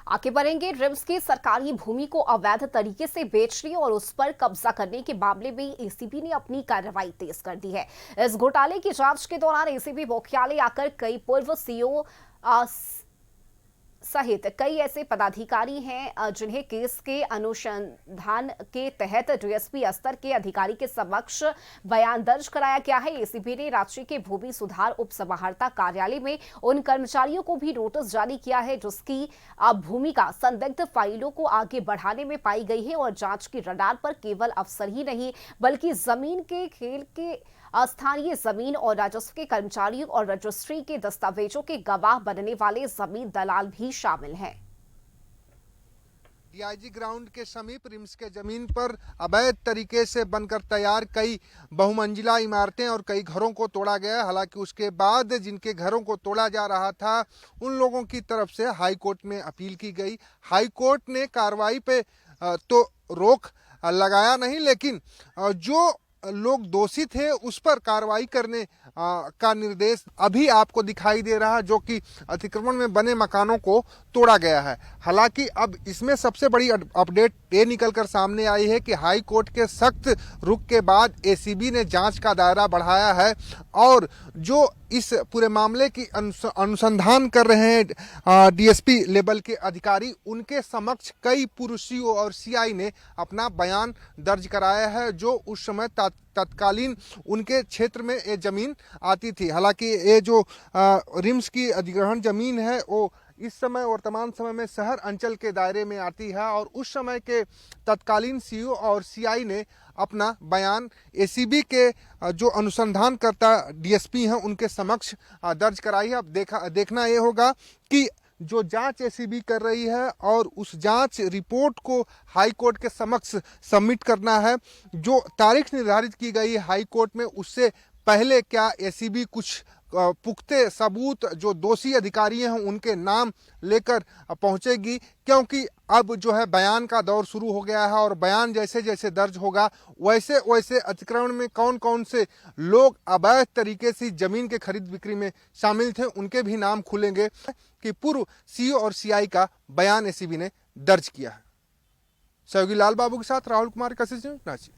आगे बढ़ेंगे। रिम्स की सरकारी भूमि को अवैध तरीके से बेचने और उस पर कब्जा करने के मामले में एसीबी ने अपनी कार्रवाई तेज कर दी है। इस घोटाले की जांच के दौरान एसीबी मुख्यालय आकर कई पूर्व सीईओ सहित कई ऐसे पदाधिकारी हैं जिन्हें केस के अनुसंधान के तहत डीएसपी स्तर के अधिकारी के समक्ष बयान दर्ज कराया गया है। एसीबी ने रांची के भूमि सुधार उप समाहर्ता कार्यालय में उन कर्मचारियों को भी नोटिस जारी किया है जिसकी भूमिका संदिग्ध फाइलों को आगे बढ़ाने में पाई गई है और जांच की रडार पर केवल अफसर ही नहीं बल्कि जमीन के खेल के स्थानीय जमीन और राजस्व के कर्मचारियों और रजिस्ट्री के दस्तावेजों के गवाह बनने वाले जमीन दलाल भी शामिल हैं। डीआईजी ग्राउंड के समीप रिम्स के जमीन पर अवैध तरीके से बनकर तैयार कई बहुमंजिला इमारतें और कई घरों को तोड़ा गया। हालांकि उसके बाद जिनके घरों को तोड़ा जा रहा था उन लोगों की तरफ से हाई कोर्ट में अपील की गई। हाई कोर्ट ने कार्रवाई पे तो रोक लगाया नहीं, लेकिन जो लोग दोषी थे उस पर कार्रवाई करने का निर्देश अभी आपको दिखाई दे रहा है, जो कि अतिक्रमण में बने मकानों को तोड़ा गया है। हालांकि अब इसमें सबसे बड़ी अपडेट ये निकलकर सामने आई है कि हाई कोर्ट के सख्त रुख के बाद एसीबी ने जांच का दायरा बढ़ाया है और जो इस पूरे मामले की अनुसंधान कर रहे हैं डीएसपी लेवल के अधिकारी, उनके समक्ष कई पूर्व सीईओ और सीआई ने अपना बयान दर्ज कराया है जो उस समय तत्कालीन उनके क्षेत्र में ये जमीन आती थी। हालांकि ये जो रिम्स की अधिग्रहण जमीन है वो इस समय वर्तमान समय में शहर अंचल के दायरे में आती है और उस समय के तत्कालीन सीईओ और सीआई ने अपना बयान एसीबी के जो अनुसंधानकर्ता डीएसपी हैं उनके समक्ष दर्ज कराई है। अब देखना ये होगा कि जो जांच एसीबी कर रही है और उस जांच रिपोर्ट को हाई कोर्ट के समक्ष सबमिट करना है। जो तारीख निर्धारित की गई हाई कोर्ट में, उससे पहले क्या एसीबी कुछ पुख्ते सबूत जो दोषी अधिकारी हैं उनके नाम लेकर पहुंचेगी, क्योंकि अब जो है बयान का दौर शुरू हो गया है और बयान जैसे जैसे दर्ज होगा वैसे वैसे अतिक्रमण में कौन कौन से लोग अवैध तरीके से जमीन के खरीद बिक्री में शामिल थे उनके भी नाम खुलेंगे कि पूर्व सीईओ और सीआई का बयान एसीबी ने दर्ज किया है। सहयोगी लाल बाबू के साथ राहुल कुमार, कशिश न्यूज़, रांची।